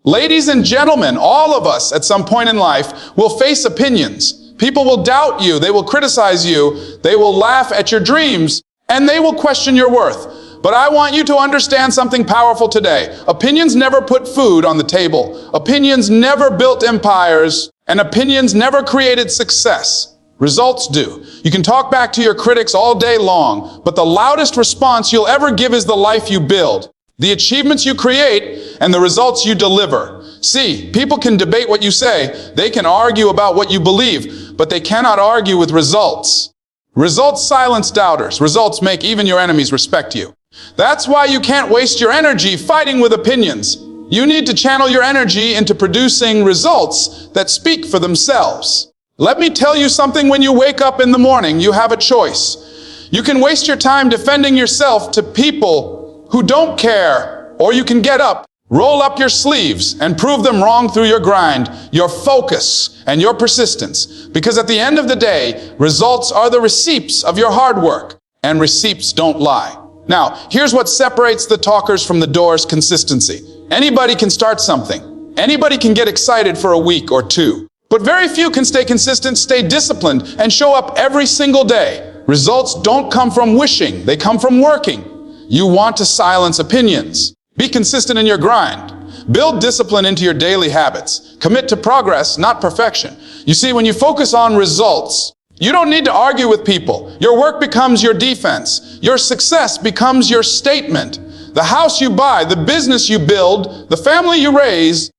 Ladies and gentlemen, all of us at some point in life will face opinions. People will doubt you, they will criticize you, they will laugh at your dreams, and they will question your worth. But I want you to understand something powerful today. Opinions never put food on the table. Opinions never built empires, and opinions never created success. Results do. You can talk back to your critics all day long, but the loudest response you'll ever give is the life you build, the achievements you create, and the results you deliver. See, people can debate what you say, they can argue about what you believe, but they cannot argue with results. Results silence doubters. Results make even your enemies respect you. That's why you can't waste your energy fighting with opinions. You need to channel your energy into producing results that speak for themselves. Let me tell you something, when you wake up in the morning, you have a choice. You can waste your time defending yourself to people who don't care, or you can get up, roll up your sleeves, and prove them wrong through your grind, your focus, and your persistence. Because at the end of the day, results are the receipts of your hard work, and receipts don't lie. Now, here's what separates the talkers from the doers: consistency. Anybody can start something. Anybody can get excited for a week or two. But very few can stay consistent, stay disciplined, and show up every single day. Results don't come from wishing, they come from working. You want to silence opinions. Be consistent in your grind. Build discipline into your daily habits. Commit to progress, not perfection. You see, when you focus on results, you don't need to argue with people. Your work becomes your defense. Your success becomes your statement. The house you buy, the business you build, the family you raise,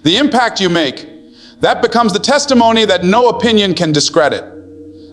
the impact you make, that becomes the testimony that no opinion can discredit.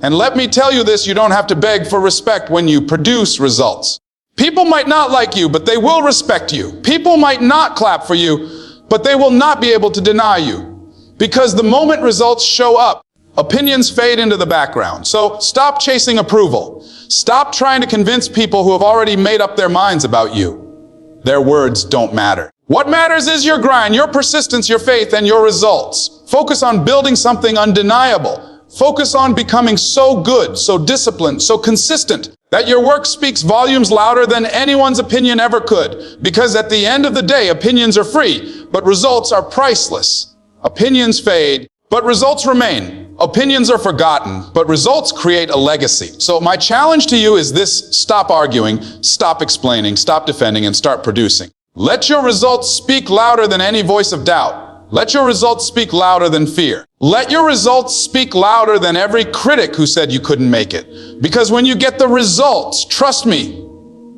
And let me tell you this, you don't have to beg for respect when you produce results. People might not like you, but they will respect you. People might not clap for you, but they will not be able to deny you. Because the moment results show up, opinions fade into the background. So stop chasing approval. Stop trying to convince people who have already made up their minds about you. Their words don't matter. What matters is your grind, your persistence, your faith, and your results. Focus on building something undeniable. Focus on becoming so good, so disciplined, so consistent that your work speaks volumes louder than anyone's opinion ever could. Because at the end of the day, opinions are free, but results are priceless. Opinions fade, but results remain. Opinions are forgotten, but results create a legacy. So my challenge to you is this: stop arguing, stop explaining, stop defending, and start producing. Let your results speak louder than any voice of doubt. Let your results speak louder than fear. Let your results speak louder than every critic who said you couldn't make it. Because when you get the results, trust me,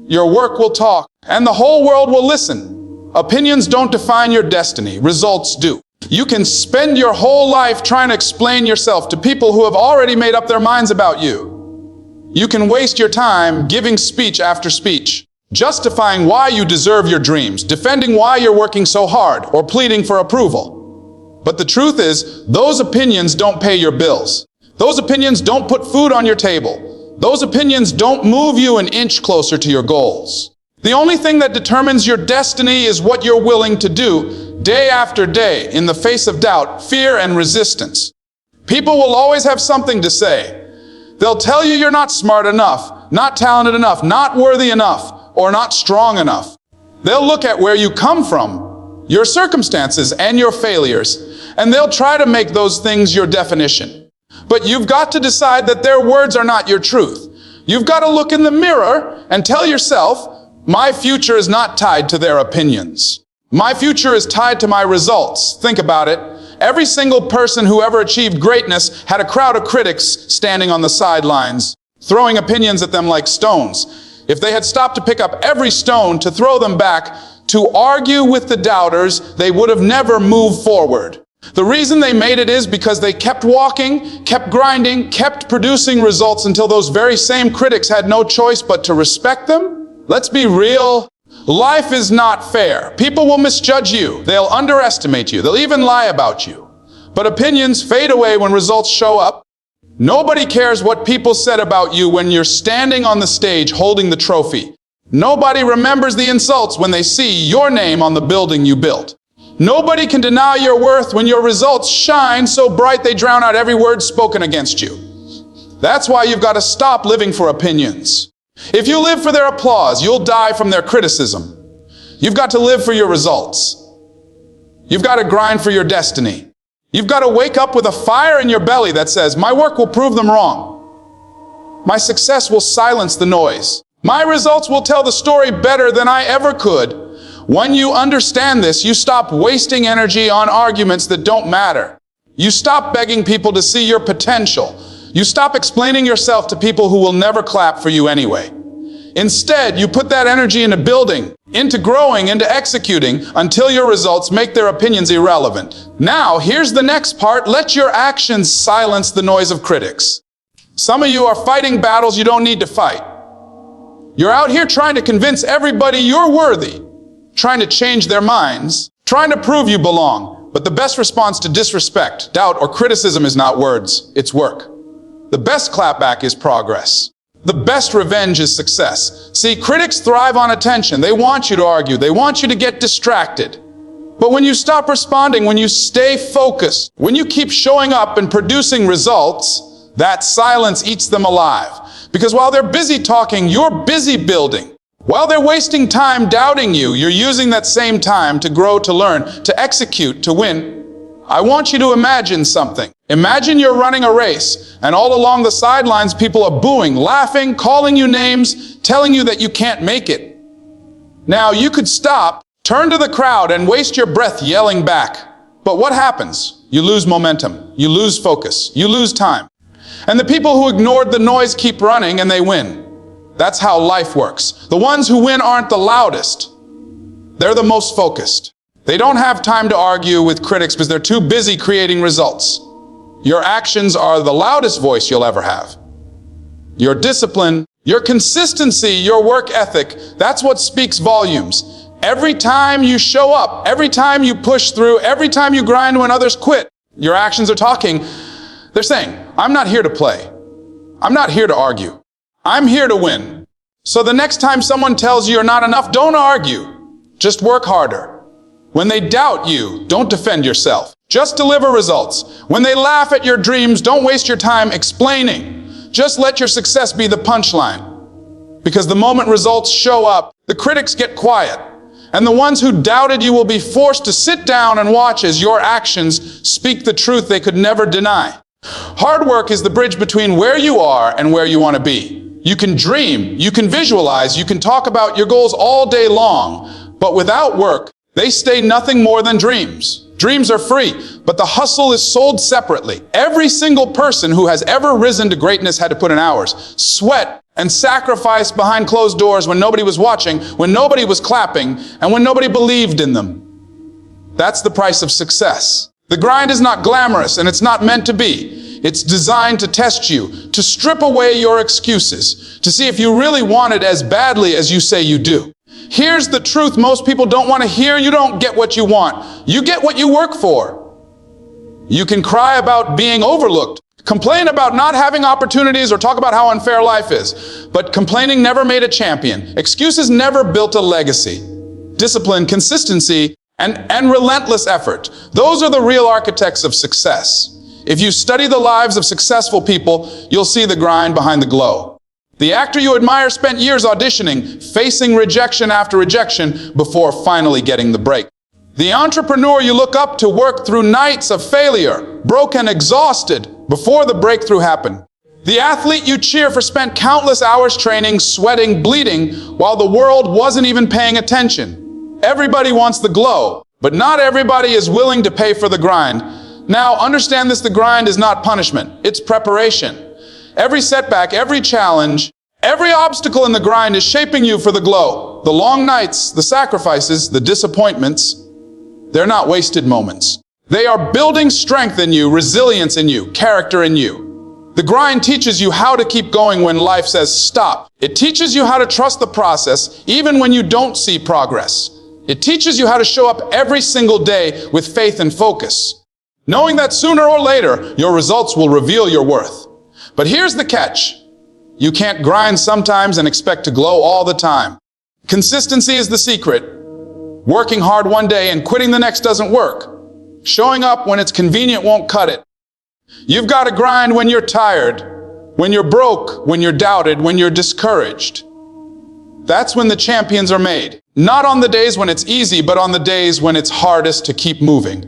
your work will talk and the whole world will listen. Opinions don't define your destiny, results do. You can spend your whole life trying to explain yourself to people who have already made up their minds about you. You can waste your time giving speech after speech, justifying why you deserve your dreams, defending why you're working so hard, or pleading for approval. But the truth is, those opinions don't pay your bills. Those opinions don't put food on your table. Those opinions don't move you an inch closer to your goals. The only thing that determines your destiny is what you're willing to do day after day in the face of doubt, fear, and resistance. People will always have something to say. They'll tell you you're not smart enough, not talented enough, not worthy enough, or not strong enough. They'll look at where you come from, your circumstances, and your failures, and they'll try to make those things your definition. But you've got to decide that their words are not your truth. You've got to look in the mirror and tell yourself, my future is not tied to their opinions. My future is tied to my results. Think about it. Every single person who ever achieved greatness had a crowd of critics standing on the sidelines, throwing opinions at them like stones. If they had stopped to pick up every stone to throw them back, to argue with the doubters, they would have never moved forward. The reason they made it is because they kept walking, kept grinding, kept producing results until those very same critics had no choice but to respect them. Let's be real. Life is not fair. People will misjudge you. They'll underestimate you. They'll even lie about you. But opinions fade away when results show up. Nobody cares what people said about you when you're standing on the stage holding the trophy. Nobody remembers the insults when they see your name on the building you built. Nobody can deny your worth when your results shine so bright they drown out every word spoken against you. That's why you've got to stop living for opinions. If you live for their applause, you'll die from their criticism. You've got to live for your results. You've got to grind for your destiny. You've got to wake up with a fire in your belly that says, my work will prove them wrong. My success will silence the noise. My results will tell the story better than I ever could. When you understand this, you stop wasting energy on arguments that don't matter. You stop begging people to see your potential. You stop explaining yourself to people who will never clap for you anyway. Instead, you put that energy into building, into growing, into executing until your results make their opinions irrelevant. Now, here's the next part. Let your actions silence the noise of critics. Some of you are fighting battles you don't need to fight. You're out here trying to convince everybody you're worthy, trying to change their minds, trying to prove you belong. But the best response to disrespect, doubt, or criticism is not words, it's work. The best clapback is progress. The best revenge is success. See, critics thrive on attention. They want you to argue. They want you to get distracted. But when you stop responding, when you stay focused, when you keep showing up and producing results, that silence eats them alive. Because while they're busy talking, you're busy building. While they're wasting time doubting you, you're using that same time to grow, to learn, to execute, to win. I want you to imagine something. Imagine you're running a race, and all along the sidelines, people are booing, laughing, calling you names, telling you that you can't make it. Now, you could stop, turn to the crowd, and waste your breath yelling back. But what happens? You lose momentum. You lose focus. You lose time. And the people who ignored the noise keep running, and they win. That's how life works. The ones who win aren't the loudest. They're the most focused. They don't have time to argue with critics because they're too busy creating results. Your actions are the loudest voice you'll ever have. Your discipline, your consistency, your work ethic, that's what speaks volumes. Every time you show up, every time you push through, every time you grind when others quit, your actions are talking. They're saying, I'm not here to play. I'm not here to argue. I'm here to win. So the next time someone tells you you're not enough, don't argue. Just work harder. When they doubt you, don't defend yourself. Just deliver results. When they laugh at your dreams, don't waste your time explaining. Just let your success be the punchline. Because the moment results show up, the critics get quiet. And the ones who doubted you will be forced to sit down and watch as your actions speak the truth they could never deny. Hard work is the bridge between where you are and where you want to be. You can dream, you can visualize, you can talk about your goals all day long. But without work, they stay nothing more than dreams. Dreams are free, but the hustle is sold separately. Every single person who has ever risen to greatness had to put in hours, sweat, and sacrifice behind closed doors when nobody was watching, when nobody was clapping, and when nobody believed in them. That's the price of success. The grind is not glamorous, and it's not meant to be. It's designed to test you, to strip away your excuses, to see if you really want it as badly as you say you do. Here's the truth most people don't want to hear. You don't get what you want. You get what you work for. You can cry about being overlooked, complain about not having opportunities, or talk about how unfair life is. But complaining never made a champion. Excuses never built a legacy. Discipline, consistency, and relentless effort. Those are the real architects of success. If you study the lives of successful people, you'll see the grind behind the glow. The actor you admire spent years auditioning, facing rejection after rejection before finally getting the break. The entrepreneur you look up to worked through nights of failure, broken, exhausted, before the breakthrough happened. The athlete you cheer for spent countless hours training, sweating, bleeding, while the world wasn't even paying attention. Everybody wants the glow, but not everybody is willing to pay for the grind. Now, understand this, the grind is not punishment, it's preparation. Every setback, every challenge, every obstacle in the grind is shaping you for the glow. The long nights, the sacrifices, the disappointments, they're not wasted moments. They are building strength in you, resilience in you, character in you. The grind teaches you how to keep going when life says stop. It teaches you how to trust the process even when you don't see progress. It teaches you how to show up every single day with faith and focus, knowing that sooner or later your results will reveal your worth. But here's the catch. You can't grind sometimes and expect to glow all the time. Consistency is the secret. Working hard one day and quitting the next doesn't work. Showing up when it's convenient won't cut it. You've got to grind when you're tired, when you're broke, when you're doubted, when you're discouraged. That's when the champions are made. Not on the days when it's easy, but on the days when it's hardest to keep moving.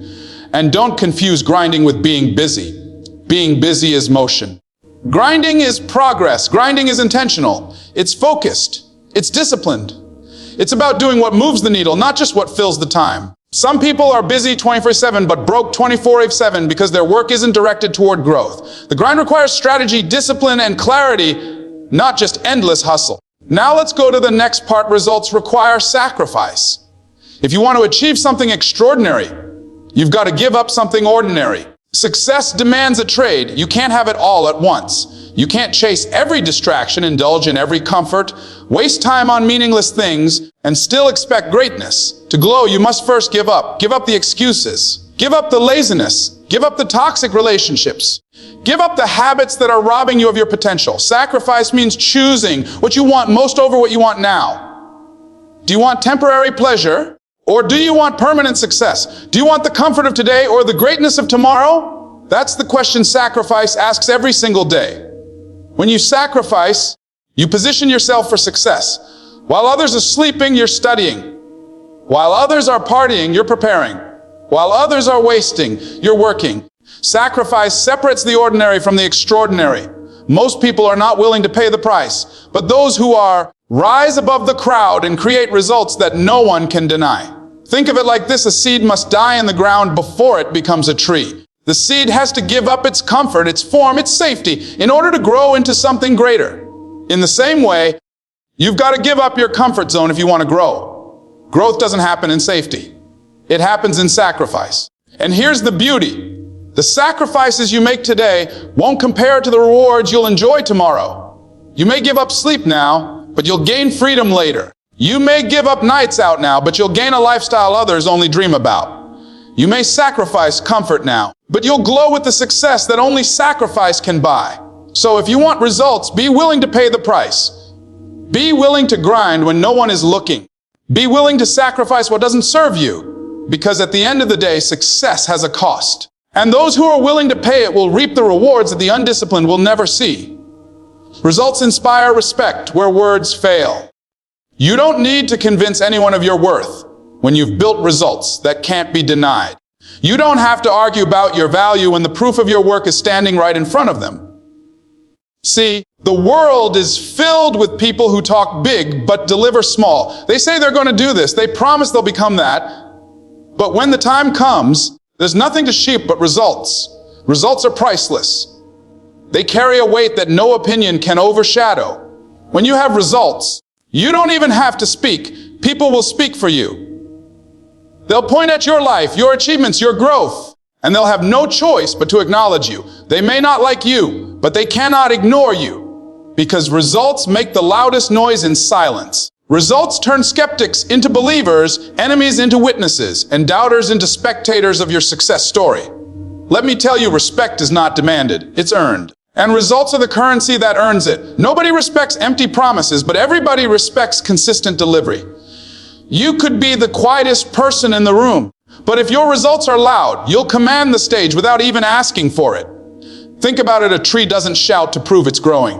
And don't confuse grinding with being busy. Being busy is motion. Grinding is progress. Grinding is intentional. It's focused. It's disciplined. It's about doing what moves the needle, not just what fills the time. Some people are busy 24/7 but broke 24/7 because their work isn't directed toward growth. The grind requires strategy, discipline, and clarity, not just endless hustle. Now let's go to the next part. Results require sacrifice. If you want to achieve something extraordinary, you've got to give up something ordinary. Success demands a trade. You can't have it all at once. You can't chase every distraction, indulge in every comfort, waste time on meaningless things, and still expect greatness. To glow, you must first give up. Give up the excuses. Give up the laziness. Give up the toxic relationships. Give up the habits that are robbing you of your potential. Sacrifice means choosing what you want most over what you want now. Do you want temporary pleasure, or do you want permanent success? Do you want the comfort of today or the greatness of tomorrow? That's the question sacrifice asks every single day. When you sacrifice, you position yourself for success. While others are sleeping, you're studying. While others are partying, you're preparing. While others are wasting, you're working. Sacrifice separates the ordinary from the extraordinary. Most people are not willing to pay the price, but those who are rise above the crowd and create results that no one can deny. Think of it like this: a seed must die in the ground before it becomes a tree. The seed has to give up its comfort, its form, its safety, in order to grow into something greater. In the same way, you've got to give up your comfort zone if you want to grow. Growth doesn't happen in safety. It happens in sacrifice. And here's the beauty. The sacrifices you make today won't compare to the rewards you'll enjoy tomorrow. You may give up sleep now, but you'll gain freedom later. You may give up nights out now, but you'll gain a lifestyle others only dream about. You may sacrifice comfort now, but you'll glow with the success that only sacrifice can buy. So if you want results, be willing to pay the price. Be willing to grind when no one is looking. Be willing to sacrifice what doesn't serve you, because at the end of the day, success has a cost. And those who are willing to pay it will reap the rewards that the undisciplined will never see. Results inspire respect where words fail. You don't need to convince anyone of your worth when you've built results that can't be denied. You don't have to argue about your value when the proof of your work is standing right in front of them. See, the world is filled with people who talk big but deliver small. They say they're going to do this. They promise they'll become that. But when the time comes, there's nothing to sheep but results. Results are priceless. They carry a weight that no opinion can overshadow. When you have results, you don't even have to speak. People will speak for you. They'll point at your life, your achievements, your growth, and they'll have no choice but to acknowledge you. They may not like you, but they cannot ignore you, because results make the loudest noise in silence. Results turn skeptics into believers, enemies into witnesses, and doubters into spectators of your success story. Let me tell you, respect is not demanded, it's earned. And results are the currency that earns it. Nobody respects empty promises, but everybody respects consistent delivery. You could be the quietest person in the room, but if your results are loud, you'll command the stage without even asking for it. Think about it: a tree doesn't shout to prove it's growing.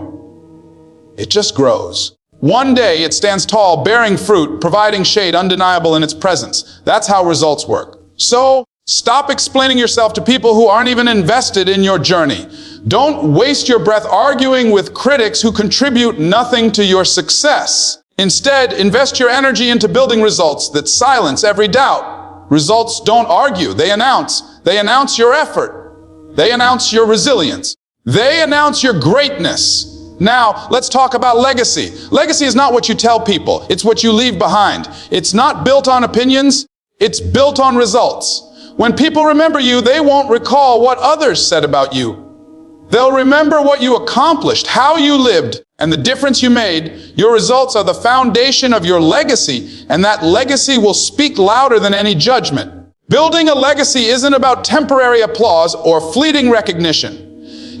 It just grows. One day it stands tall, bearing fruit, providing shade undeniable in its presence. That's how results work. So, stop explaining yourself to people who aren't even invested in your journey. Don't waste your breath arguing with critics who contribute nothing to your success. Instead, invest your energy into building results that silence every doubt. Results don't argue, they announce. They announce your effort. They announce your resilience. They announce your greatness. Now, let's talk about legacy. Legacy is not what you tell people, it's what you leave behind. It's not built on opinions, it's built on results. When people remember you, they won't recall what others said about you. They'll remember what you accomplished, how you lived, and the difference you made. Your results are the foundation of your legacy, and that legacy will speak louder than any judgment. Building a legacy isn't about temporary applause or fleeting recognition.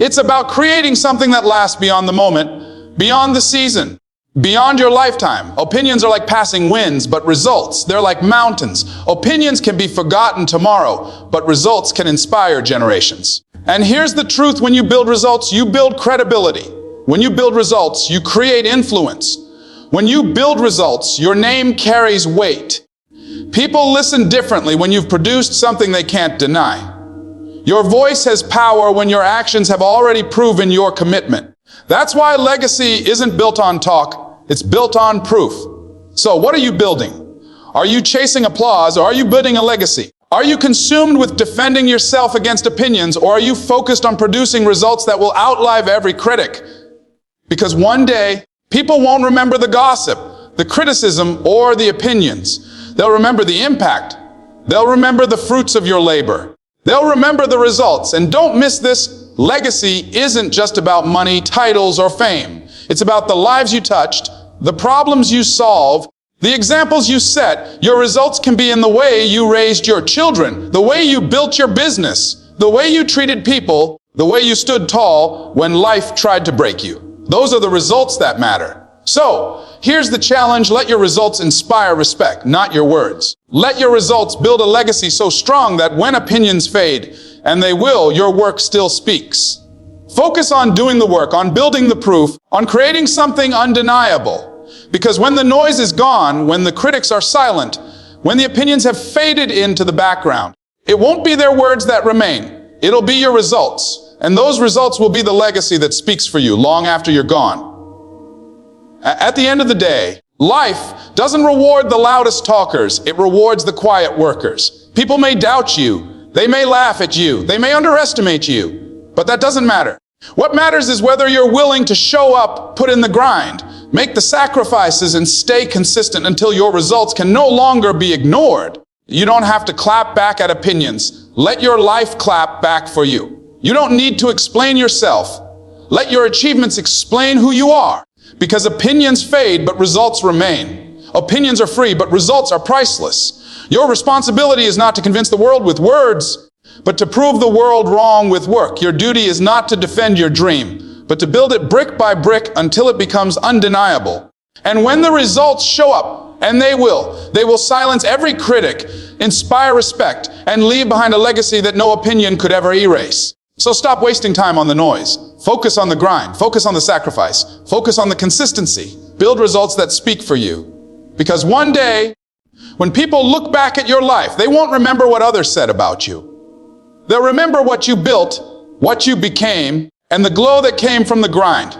It's about creating something that lasts beyond the moment, beyond the season, beyond your lifetime. Opinions are like passing winds, but results, they're like mountains. Opinions can be forgotten tomorrow, but results can inspire generations. And here's the truth: when you build results, you build credibility. When you build results, you create influence. When you build results, your name carries weight. People listen differently when you've produced something they can't deny. Your voice has power when your actions have already proven your commitment. That's why legacy isn't built on talk, it's built on proof. So what are you building? Are you chasing applause, or are you building a legacy? Are you consumed with defending yourself against opinions, or are you focused on producing results that will outlive every critic? Because one day, people won't remember the gossip, the criticism, or the opinions. They'll remember the impact. They'll remember the fruits of your labor. They'll remember the results. And don't miss this, legacy isn't just about money, titles, or fame. It's about the lives you touched, the problems you solve, the examples you set. Your results can be in the way you raised your children, the way you built your business, the way you treated people, the way you stood tall when life tried to break you. Those are the results that matter. So, here's the challenge. Let your results inspire respect, not your words. Let your results build a legacy so strong that when opinions fade, and they will, your work still speaks. Focus on doing the work, on building the proof, on creating something undeniable. Because when the noise is gone, when the critics are silent, when the opinions have faded into the background, it won't be their words that remain. It'll be your results. And those results will be the legacy that speaks for you long after you're gone. At the end of the day, life doesn't reward the loudest talkers. It rewards the quiet workers. People may doubt you. They may laugh at you. They may underestimate you. But that doesn't matter. What matters is whether you're willing to show up, put in the grind, make the sacrifices, and stay consistent until your results can no longer be ignored. You don't have to clap back at opinions. Let your life clap back for you. You don't need to explain yourself. Let your achievements explain who you are. Because opinions fade, but results remain. Opinions are free, but results are priceless. Your responsibility is not to convince the world with words, but to prove the world wrong with work. Your duty is not to defend your dream, but to build it brick by brick until it becomes undeniable. And when the results show up, and they will silence every critic, inspire respect, and leave behind a legacy that no opinion could ever erase. So stop wasting time on the noise. Focus on the grind. Focus on the sacrifice. Focus on the consistency. Build results that speak for you. Because one day, when people look back at your life, they won't remember what others said about you. They'll remember what you built, what you became, and the glow that came from the grind.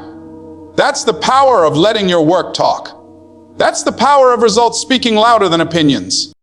That's the power of letting your work talk. That's the power of results speaking louder than opinions.